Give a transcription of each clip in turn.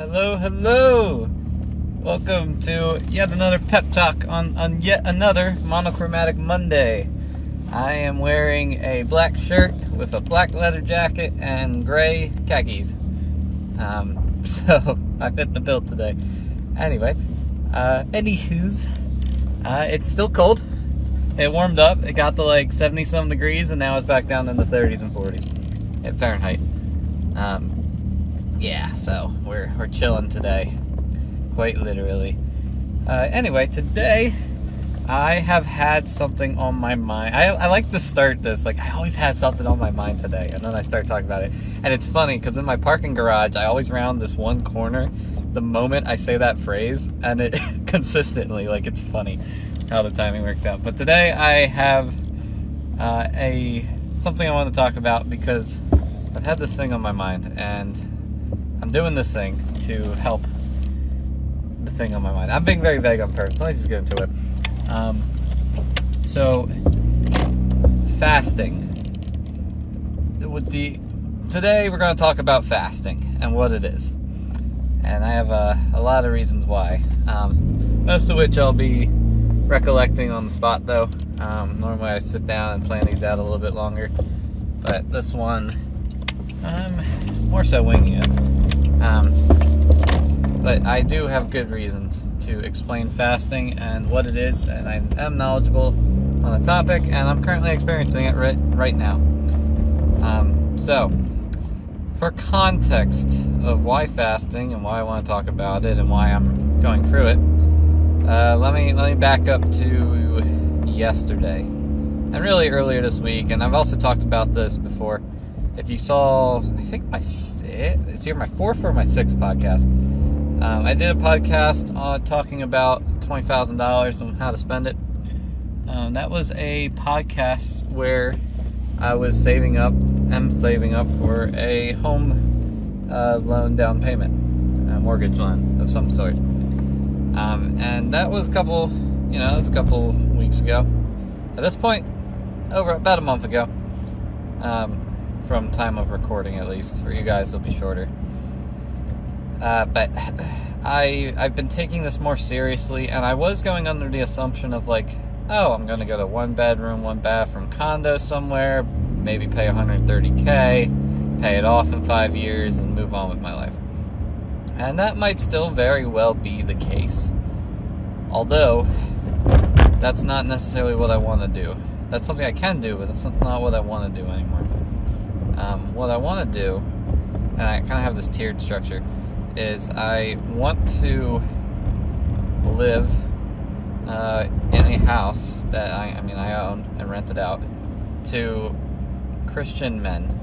Hello, hello! Welcome to yet another pep talk on yet another monochromatic Monday. I am wearing a black shirt with a black leather jacket and gray khakis. So I fit the bill today. Anyway, anywho's, it's still cold. It warmed up. It got to like 70-some degrees, and now it's back down in the 30s and 40s at Fahrenheit. Yeah, so we're chilling today, quite literally. Anyway, today I have had something on my mind. I like to start this, like I always had something on my mind today, and then I start talking about it. And it's funny, because in my parking garage, I always round this one corner the moment I say that phrase, and it consistently, like it's funny how the timing works out. But today I have something I want to talk about, because I've had this thing on my mind, and I'm doing this thing to help the thing on my mind. I'm being very vague on purpose. Let me just get into it. So, fasting. Today we're going to talk about fasting and what it is. And I have a lot of reasons why. Most of which I'll be recollecting on the spot, though. Normally I sit down and plan these out a little bit longer. But this one, I'm more so winging it. But I do have good reasons to explain fasting and what it is, and I am knowledgeable on the topic, and I'm currently experiencing it right now. So, for context of why fasting and why I want to talk about it and why I'm going through it, let me back up to yesterday, and really earlier this week, and I've also talked about this before. If you saw, I think it's either my fourth or my sixth podcast. I did a podcast talking about $20,000 and how to spend it. That was a podcast where I was saving up for a home loan down payment, a mortgage loan of some sort. And that was a couple weeks ago. At this point, over about a month ago. From time of recording, at least. For you guys, it'll be shorter. But I've been taking this more seriously, and I was going under the assumption of like, oh, I'm going to go to 1-bedroom, 1-bathroom condo somewhere, maybe pay $130K, pay it off in 5 years, and move on with my life. And that might still very well be the case. Although, that's not necessarily what I want to do. That's something I can do, but that's not what I want to do anymore. What I want to do, and I kind of have this tiered structure, is I want to live in a house that I own and rent it out to Christian men,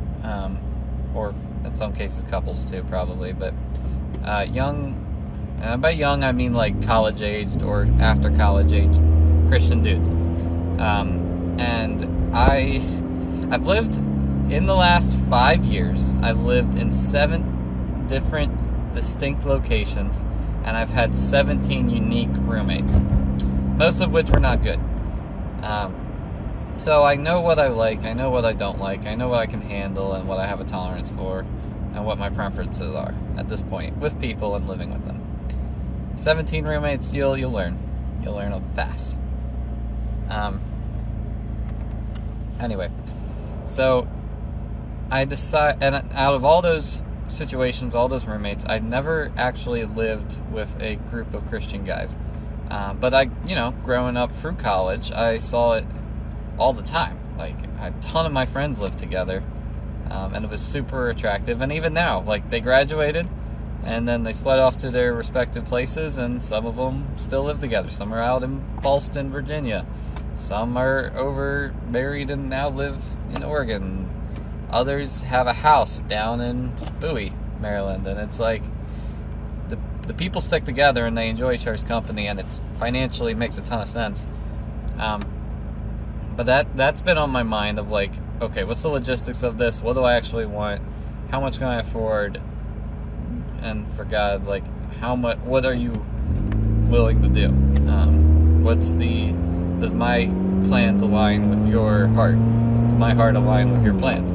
or in some cases couples too, probably, but young, by young I mean like college-aged or after college-aged Christian dudes. And I've lived, in the last 5 years, I've lived in 7 different distinct locations, and I've had 17 unique roommates, most of which were not good. So I know what I like, I know what I don't like, I know what I can handle and what I have a tolerance for, and what my preferences are at this point, with people and living with them. 17 roommates, you'll learn. You'll learn fast. Anyway, so I decide, and out of all those situations, all those roommates, I never actually lived with a group of Christian guys. But I, growing up through college, I saw it all the time. Like, a ton of my friends lived together, and it was super attractive. And even now, like, they graduated, and then they split off to their respective places, and some of them still live together. Some are out in Ballston, Virginia. Some are married and now live in Oregon. Others have a house down in Bowie, Maryland, and it's like the people stick together and they enjoy each other's company, and it's financially makes a ton of sense. But that's been on my mind of like, okay, what's the logistics of this? What do I actually want? How much can I afford? And for God, like, what are you willing to do? Does my plans align with your heart? Does my heart align with your plans?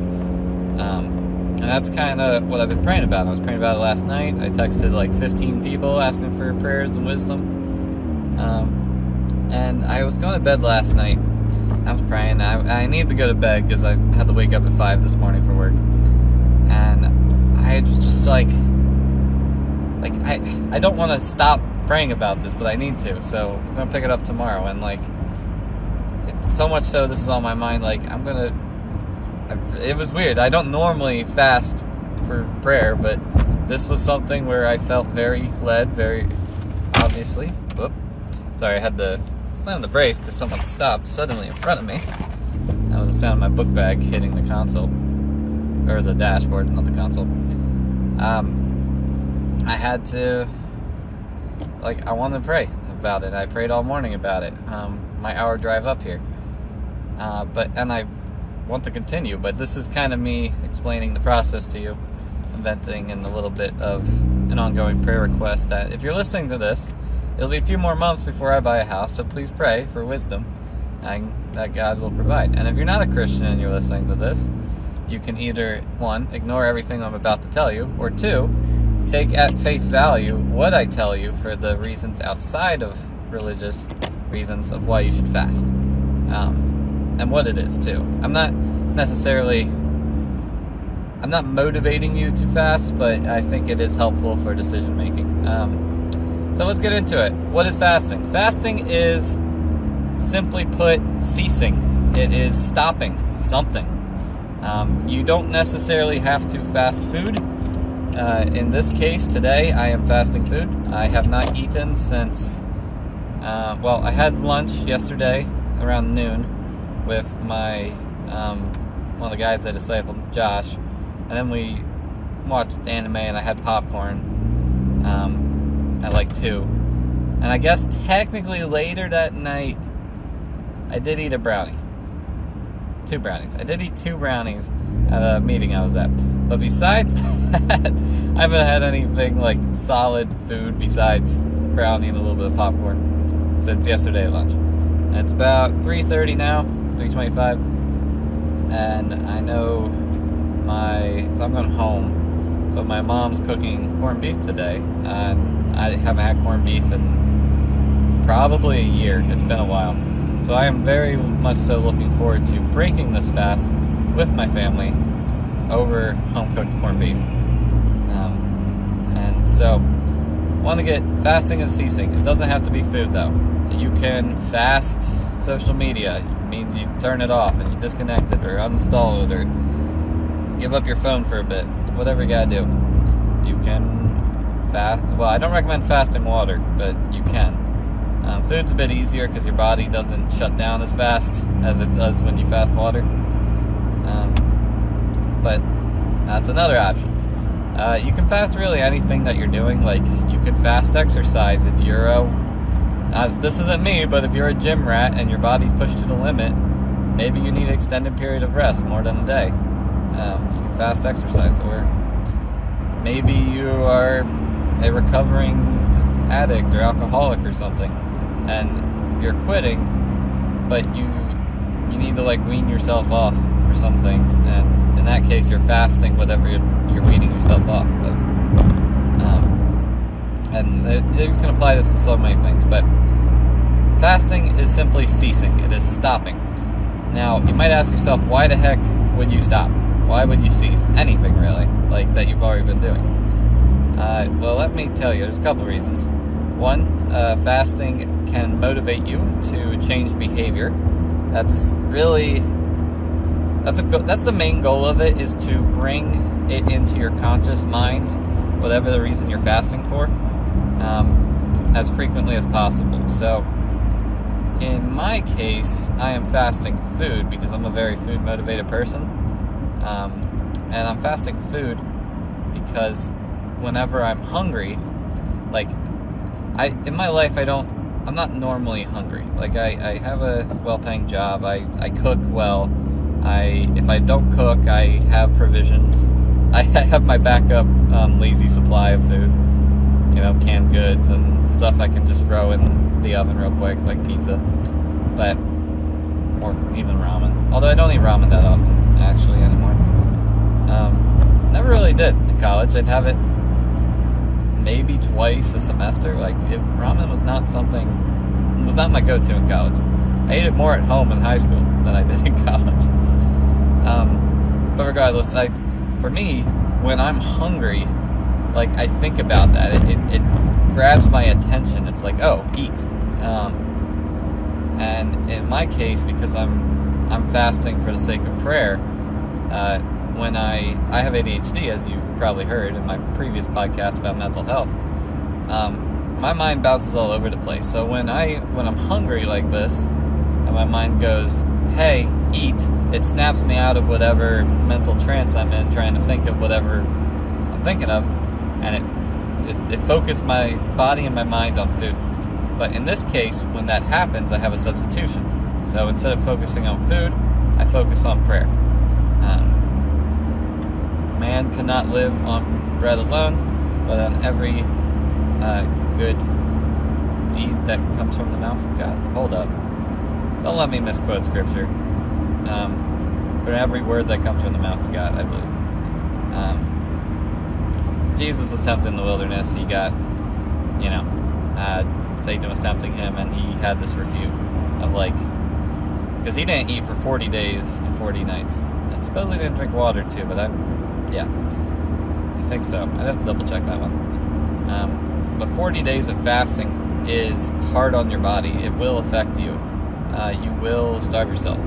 And that's kind of what I've been praying about. I was praying about it last night. I texted like 15 people asking for prayers and wisdom. And I was going to bed last night. I was praying. I needed to go to bed because I had to wake up at 5 this morning for work. And I just I don't want to stop praying about this, but I need to. So I'm going to pick it up tomorrow. And it's so much so this is on my mind. It was weird. I don't normally fast for prayer, but this was something where I felt very led, very obviously. Whoop. Sorry, I had to slam the brakes because someone stopped suddenly in front of me. That was the sound of my book bag hitting the console. Or the dashboard, not the console. I had to, I wanted to pray about it. I prayed all morning about it. My hour drive up here. And I want to continue, but this is kind of me explaining the process to you, venting, and a little bit of an ongoing prayer request that if you're listening to this, it'll be a few more months before I buy a house, so please pray for wisdom and that God will provide. And if you're not a Christian and you're listening to this, you can either, 1, ignore everything I'm about to tell you, or 2, take at face value what I tell you for the reasons outside of religious reasons of why you should fast. And what it is, too. I'm not motivating you to fast, but I think it is helpful for decision making. So let's get into it. What is fasting? Fasting is, simply put, ceasing. It is stopping something. You don't necessarily have to fast food. In this case, today, I am fasting food. I have not eaten since, I had lunch yesterday around noon with my, one of the guys I discipled, Josh, and then we watched anime and I had popcorn, at 2. And I guess technically later that night, I did eat a brownie. 2 brownies. I did eat 2 brownies at a meeting I was at. But besides that, I haven't had anything solid food besides brownie and a little bit of popcorn since yesterday at lunch. And it's about 3:30 now, 3:25. And I know so I'm going home. So my mom's cooking corned beef today. And I haven't had corned beef in probably a year. It's been a while. So I am very much so looking forward to breaking this fast with my family over home-cooked corned beef. And so, fasting is ceasing. It doesn't have to be food, though. You can fast social media. It means you turn it off and you disconnect it or uninstall it or give up your phone for a bit. Whatever you gotta do. You can fast. Well, I don't recommend fasting water, but you can. Food's a bit easier because your body doesn't shut down as fast as it does when you fast water. But that's another option. You can fast really anything that you're doing. You could fast exercise if you're this isn't me, but if you're a gym rat and your body's pushed to the limit, maybe you need an extended period of rest, more than a day. You can fast exercise. Or maybe you are a recovering addict or alcoholic or something, and you're quitting, but you need to wean yourself off for some things, and in that case you're fasting whatever you're weaning yourself off of. And you can apply this to so many things, but fasting is simply ceasing. It is stopping. Now you might ask yourself, why the heck would you stop? Why would you cease anything really that you've already been doing? Well, let me tell you, there's a couple reasons. One, fasting can motivate you to change behavior. That's the main goal of it, is to bring it into your conscious mind, whatever the reason you're fasting for, as frequently as possible. So, in my case, I am fasting food because I'm a very food-motivated person, and I'm fasting food because whenever I'm hungry, in my life I'm not normally hungry. I have a well-paying job, I cook well, if I don't cook, I have provisions, I have my backup lazy supply of food, canned goods and stuff I can just throw in the oven real quick, like pizza, or even ramen, although I don't eat ramen that often, actually, anymore. Never really did in college. I'd have it maybe twice a semester. Ramen was not my go-to in college. I ate it more at home in high school than I did in college. But regardless, for me, when I'm hungry, I think about that. It grabs my attention. It's like, oh, eat. And in my case, because I'm fasting for the sake of prayer, when I have ADHD, as you've probably heard in my previous podcast about mental health, my mind bounces all over the place. So when I'm hungry like this, and my mind goes, hey, eat, it snaps me out of whatever mental trance I'm in, trying to think of whatever I'm thinking of, and it focused my body and my mind on food. But in this case, when that happens, I have a substitution. So instead of focusing on food, I focus on prayer. Man cannot live on bread alone, but on every good deed that comes from the mouth of God. Hold up. Don't let me misquote scripture. But every word that comes from the mouth of God, I believe. Jesus was tempted in the wilderness. He got, Satan was tempting him, and he had this refute of because he didn't eat for 40 days and 40 nights. And supposedly didn't drink water too, but I think so. I'd have to double check that one. But 40 days of fasting is hard on your body. It will affect you. You will starve yourself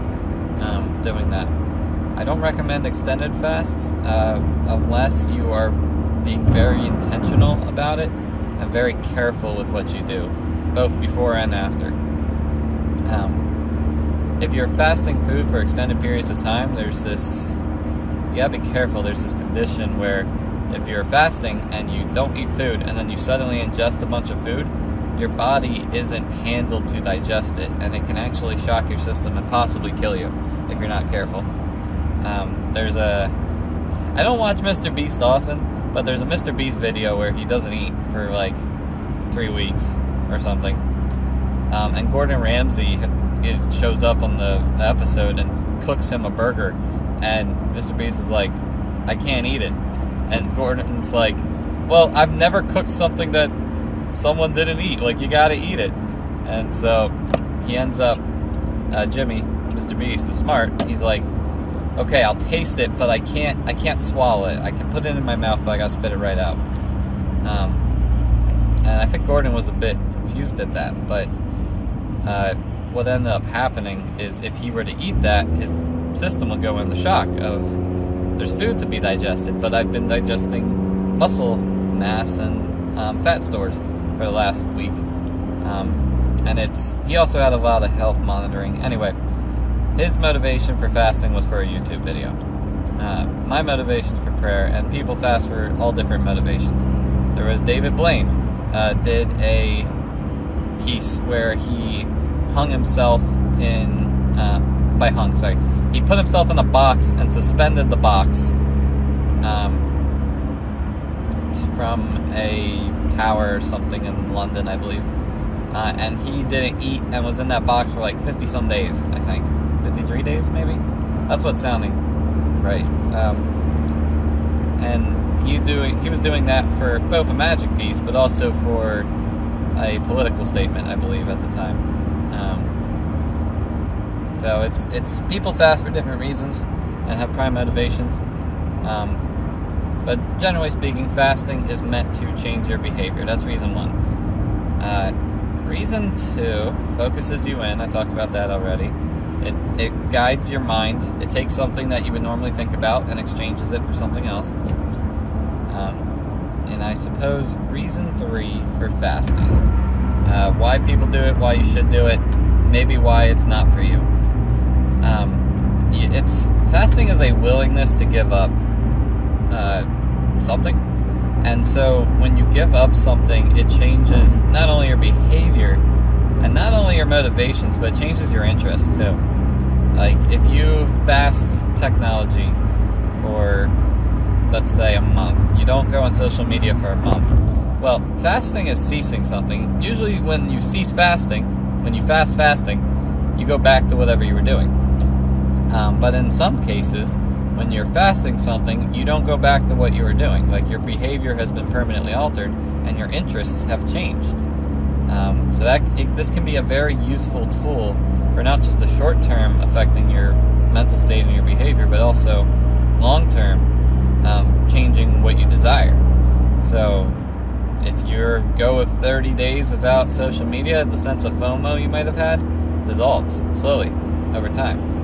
doing that. I don't recommend extended fasts unless you are being very intentional about it and very careful with what you do, both before and after. If you're fasting food for extended periods of time, you gotta be careful. There's this condition where if you're fasting and you don't eat food and then you suddenly ingest a bunch of food, your body isn't handled to digest it, and it can actually shock your system and possibly kill you if you're not careful. I don't watch Mr. Beast often, but there's a Mr. Beast video where he doesn't eat for 3 weeks or something. And Gordon Ramsay shows up on the episode and cooks him a burger, and Mr. Beast is like, I can't eat it. And Gordon's like, well, I've never cooked something that someone didn't eat. You gotta eat it. And so he ends up, Jimmy, Mr. Beast, is smart. He's like, okay, I'll taste it, but I can't swallow it. I can put it in my mouth, but I gotta spit it right out. And I think Gordon was a bit confused at that, but what ended up happening is if he were to eat that, his system would go into shock of, there's food to be digested, but I've been digesting muscle mass and fat stores for the last week. And he also had a lot of health monitoring. Anyway, his motivation for fasting was for a YouTube video. My motivation for prayer, and people fast for all different motivations. There was David Blaine, did a piece where he hung himself he put himself in a box and suspended the box from a tower or something in London, I believe. And he didn't eat and was in that box for 50-some days, I think. 53 days, maybe? That's what's sounding right. And he was doing that for both a magic piece, but also for a political statement, I believe, at the time. So it's people fast for different reasons and have prime motivations. But generally speaking, fasting is meant to change your behavior. That's reason one. Reason two focuses you in. I talked about that already. It guides your mind. It takes something that you would normally think about and exchanges it for something else. And I suppose reason three for fasting. Why people do it, why you should do it, maybe why it's not for you. Fasting is a willingness to give up something. And so when you give up something, it changes not only your behavior and not only your motivations, but it changes your interests too. If you fast technology for, let's say, a month, you don't go on social media for a month. Well, fasting is ceasing something. Usually when you cease fasting, when you fasting, you go back to whatever you were doing. But in some cases, When you're fasting something, you don't go back to what you were doing. Like, your behavior has been permanently altered, and your interests have changed. So this can be a very useful tool for not just the short term affecting your mental state and your behavior, but also long term changing what you desire. So if you go with 30 days without social media, the sense of FOMO you might have had dissolves slowly over time.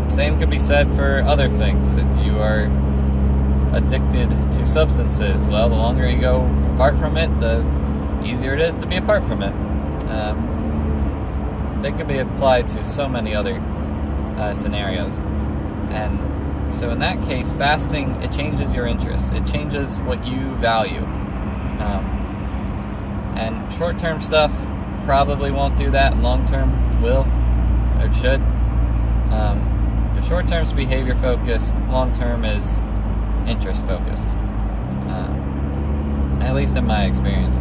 Same could be said for other things. If you are addicted to substances, well, the longer you go apart from it, the easier it is to be apart from it. They could be applied to so many other scenarios. And so in that case, fasting, it changes your interests. It changes what you value. And short-term stuff probably won't do that. Long-term will, or should. The short-term is behavior focused. Long-term is interest focused. At least in my experience.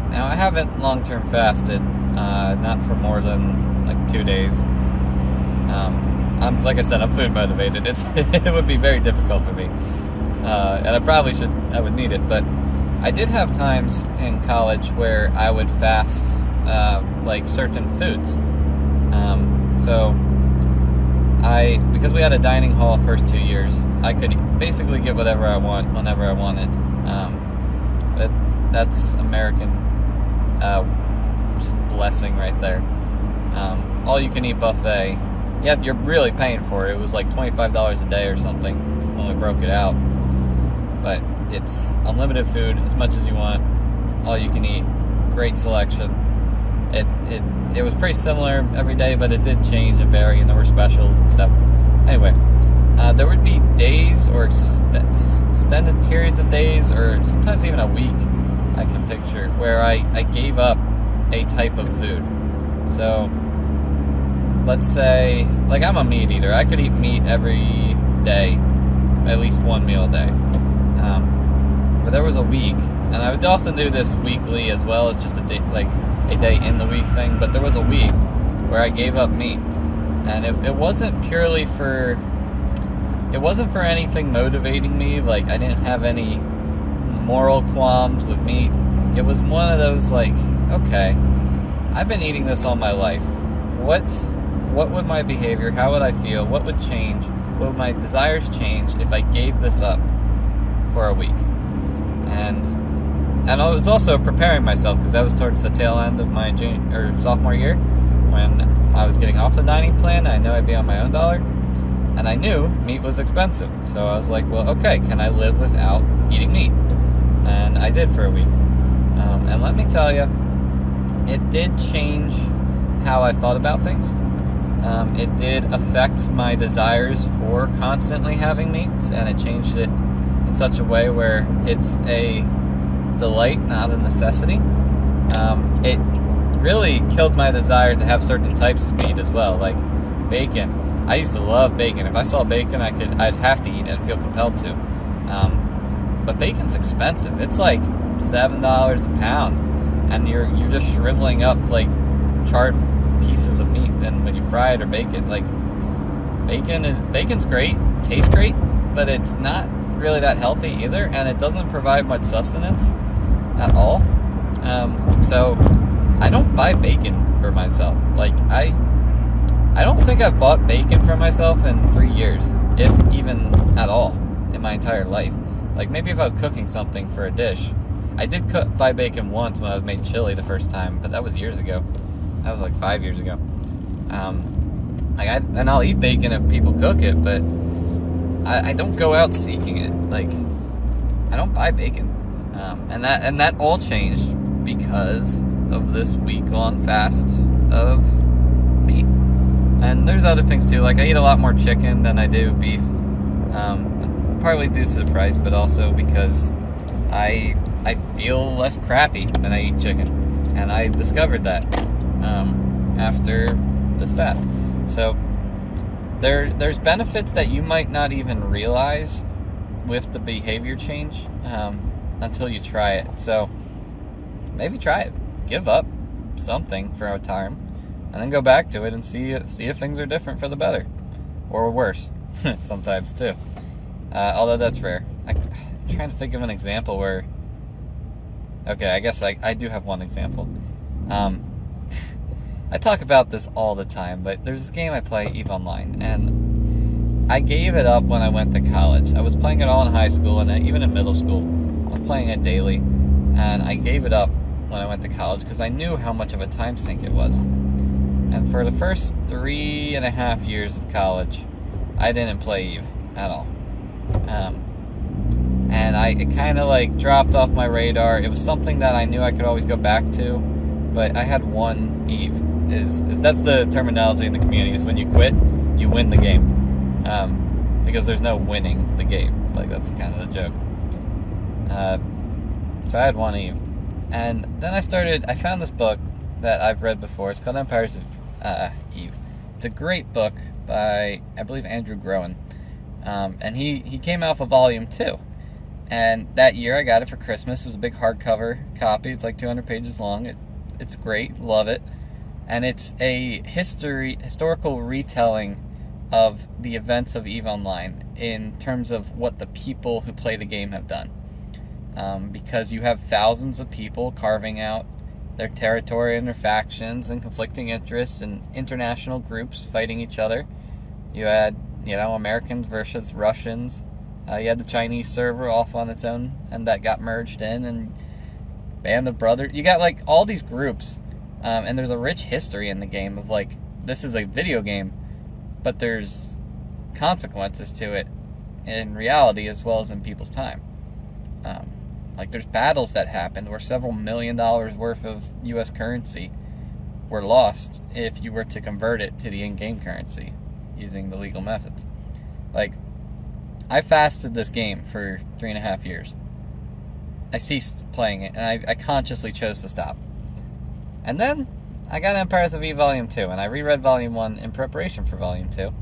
Now, I haven't long-term fasted, not for more than like 2 days. Like I said, I'm food motivated. It would be very difficult for me, and I would need it. But I did have times in college where I would fast like certain foods. Because we had a dining hall first 2 years, I could basically get whatever I want whenever I wanted. That's American blessing right there. All you can eat buffet. Yeah, you're really paying for it. It was like $25 a day or something when we broke it out. But it's unlimited food, as much as you want. All you can eat. Great selection. It was pretty similar every day, but it did change and vary, and there were specials and stuff. Anyway, there would be days or extended periods of days, or sometimes even a week, I can picture, where I gave up a type of food. So let's say, like, I'm a meat eater. I could eat meat every day, at least one meal a day. But there was a week, and I would often do this weekly as well as just a day in the week thing. But there was a week where I gave up meat, and it wasn't purely for. It wasn't for anything motivating me. Like, I didn't have any moral qualms with meat. It was one of those, like, okay, I've been eating this all my life. What would my behavior, how would I feel, what would change, what would my desires change if I gave this up for a week? And I was also preparing myself, because that was towards the tail end of my sophomore year, when I was getting off the dining plan. I knew I'd be on my own dollar, and I knew meat was expensive. So I was like, well, okay, can I live without eating meat? And I did for a week. And let me tell you, it did change how I thought about things. It did affect my desires for constantly having meat, and it changed it in such a way where it's a delight, not a necessity. It really killed my desire to have certain types of meat as well, like bacon. I used to love bacon. If I saw bacon, I'd have to eat it and feel compelled to. But bacon's expensive. It's like $7 a pound, and you're just shriveling up like charred pieces of meat. And when you fry it or bake it, like, bacon's great, tastes great, but it's not really that healthy either, and it doesn't provide much sustenance at all. So I don't buy bacon for myself. Like, I don't think I've bought bacon for myself in 3 years, if even at all, in my entire life. Like, maybe if I was cooking something for a dish. I did buy bacon once when I made chili the first time, but that was years ago. That was like 5 years ago. And I'll eat bacon if people cook it, but I don't go out seeking it. Like, I don't buy bacon. And that all changed because of this week-long fast of meat. And there's other things too. Like, I eat a lot more chicken than I do beef. Partly due to the price, but also because I feel less crappy when I eat chicken. And I discovered that after this fast. So there's benefits that you might not even realize with the behavior change until you try it. So maybe try it. Give up something for a time, and then go back to it and see if things are different for the better or worse. sometimes too. Although that's rare. I'm trying to think of an example where... Okay, I guess I do have one example. I talk about this all the time, but there's this game I play, EVE Online, and I gave it up when I went to college. I was playing it all in high school, and even in middle school. I was playing it daily, and I gave it up when I went to college because I knew how much of a time sink it was. And for the first 3.5 years of college, I didn't play EVE at all. And it kind of like dropped off my radar. It was something that I knew I could always go back to, but I had one EVE. That's the terminology in the community, is when you quit, you win the game. Because there's no winning the game. Like, that's kind of the joke. So I had one EVE. And then I found this book that I've read before. It's called Empires of EVE. It's a great book by, I believe, Andrew Groen. And he came out for volume 2. And that year I got it for Christmas. It was a big hardcover copy. It's like 200 pages long. It's great. Love it. And it's a historical retelling of the events of EVE Online in terms of what the people who play the game have done. Because you have thousands of people carving out their territory and their factions and conflicting interests and international groups fighting each other. You had, Americans versus Russians. You had the Chinese server off on its own, and that got merged in, and Band of Brothers. You got, like, all these groups, and there's a rich history in the game of, like, this is a video game, but there's consequences to it in reality as well as in people's time. Like, there's battles that happened where several $1 million worth of U.S. currency were lost if you were to convert it to the in-game currency using the legal methods. Like, I fasted this game for 3.5 years. I ceased playing it, and I consciously chose to stop. And then I got Empires of EVE Volume 2, and I reread Volume 1 in preparation for Volume 2,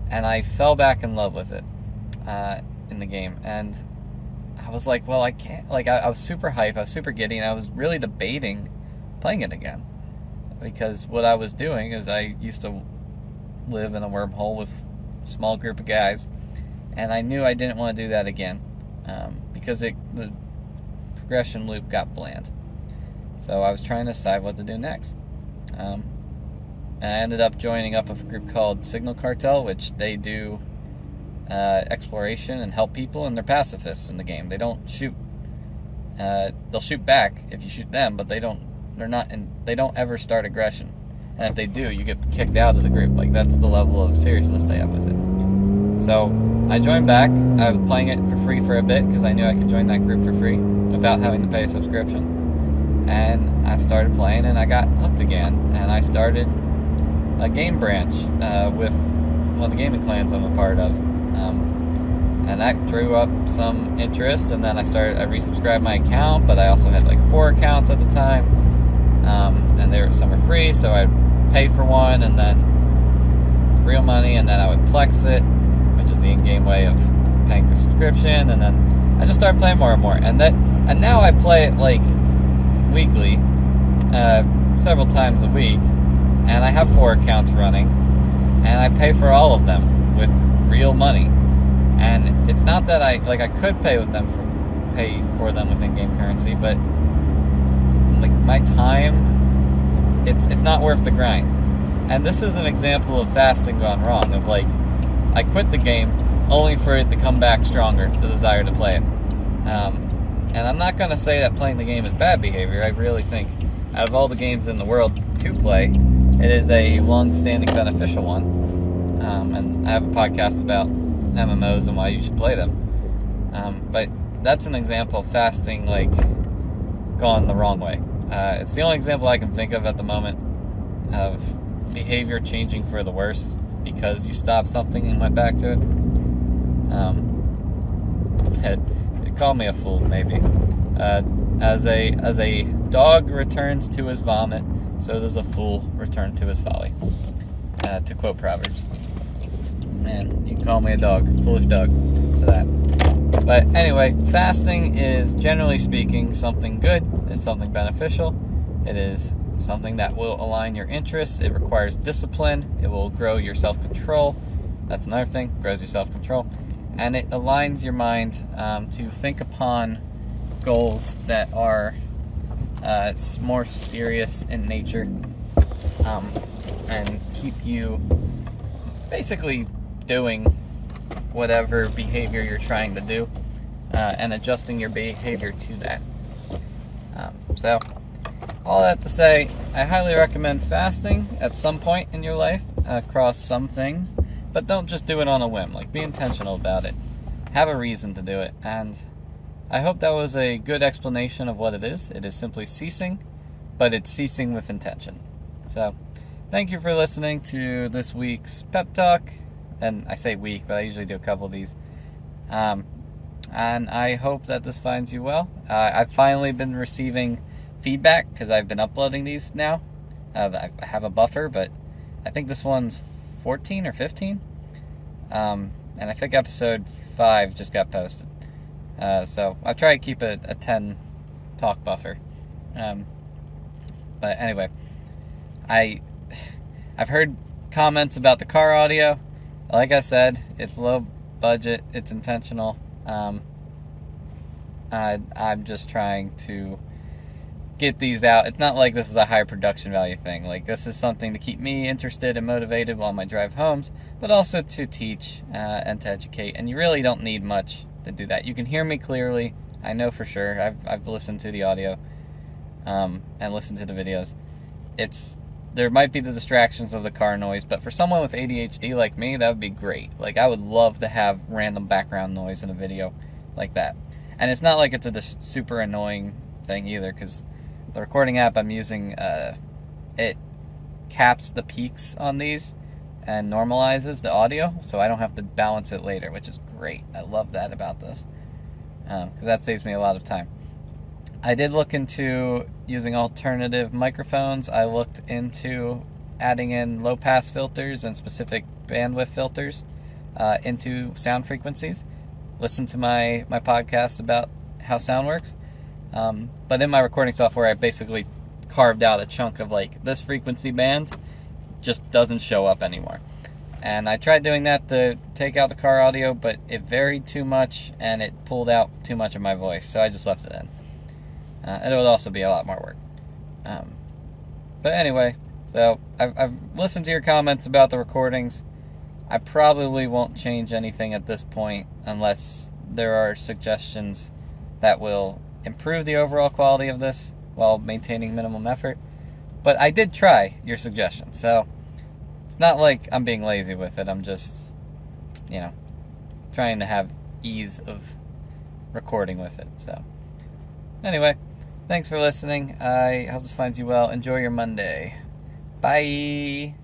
and I fell back in love with it in the game. And I was like, well, I can't... Like, I was super hyped, I was super giddy, and I was really debating playing it again. Because what I was doing is I used to live in a wormhole with a small group of guys, and I knew I didn't want to do that again, because the progression loop got bland. So I was trying to decide what to do next. And I ended up joining up with a group called Signal Cartel, which they do exploration and help people, and they're pacifists in the game. They don't shoot. They'll shoot back if you shoot them, but they don't ever start aggression. And if they do, you get kicked out of the group. Like, that's the level of seriousness they have with it. So I joined back. I was playing it for free for a bit because I knew I could join that group for free without having to pay a subscription. And I started playing, and I got hooked again. And I started a game branch with one of the gaming clans I'm a part of. And that drew up some interest, and then I resubscribed my account, but I also had like 4 accounts at the time. And some were free, so I'd pay for one, and then real money, and then I would Plex it, which is the in-game way of paying for subscription, and then I just started playing more and more, and now I play it like weekly, several times a week, and I have 4 accounts running, and I pay for all of them with real money. And it's not that I could pay for them with in-game currency, but like my time, it's not worth the grind. And this is an example of fasting gone wrong, of like, I quit the game only for it to come back stronger, the desire to play it. And I'm not going to say that playing the game is bad behavior. I really think out of all the games in the world to play, it is a long-standing beneficial one. And I have a podcast about MMOs and why you should play them. But that's an example of fasting, like, gone the wrong way. It's the only example I can think of at the moment of behavior changing for the worse because you stopped something and went back to it. It called me a fool, maybe. As a dog returns to his vomit, so does a fool return to his folly. To quote Proverbs. Man, you can call me a dog, foolish dog, for that. But anyway, fasting is, generally speaking, something good. It's something beneficial. It is something that will align your interests. It requires discipline. It will grow your self-control. That's another thing, grows your self-control. And it aligns your mind to think upon goals that are more serious in nature, and keep you basically doing whatever behavior you're trying to do, and adjusting your behavior to that. So, all that to say, I highly recommend fasting at some point in your life across some things, but don't just do it on a whim. Like, be intentional about it. Have a reason to do it, and I hope that was a good explanation of what it is. It is simply ceasing, but it's ceasing with intention. So, thank you for listening to this week's pep talk. And I say week, but I usually do a couple of these. And I hope that this finds you well. I've finally been receiving feedback because I've been uploading these now. I have a buffer, but I think this one's 14 or 15. And I think episode 5 just got posted. So I've tried to keep a 10 talk buffer. But anyway, I've heard comments about the car audio. Like I said, it's low budget, it's intentional. I'm just trying to get these out. It's not like this is a high production value thing. Like, this is something to keep me interested and motivated while my drive homes, but also to teach and to educate. And you really don't need much to do that. You can hear me clearly. I know for sure. I've listened to the audio and listened to the videos. There might be the distractions of the car noise, but for someone with ADHD like me, that would be great. Like, I would love to have random background noise in a video like that. And it's not like it's a super annoying thing either, because the recording app I'm using, it caps the peaks on these and normalizes the audio, so I don't have to balance it later, which is great. I love that about this, because that saves me a lot of time. I did look into using alternative microphones. I looked into adding in low-pass filters and specific bandwidth filters into sound frequencies. Listen to my podcast about how sound works. But in my recording software, I basically carved out a chunk of, like, this frequency band just doesn't show up anymore. And I tried doing that to take out the car audio, but it varied too much, and it pulled out too much of my voice, so I just left it in. And it would also be a lot more work. But anyway, so I've listened to your comments about the recordings. I probably won't change anything at this point unless there are suggestions that will improve the overall quality of this while maintaining minimum effort. But I did try your suggestions, so it's not like I'm being lazy with it. I'm just, trying to have ease of recording with it. So anyway, thanks for listening. I hope this finds you well. Enjoy your Monday. Bye.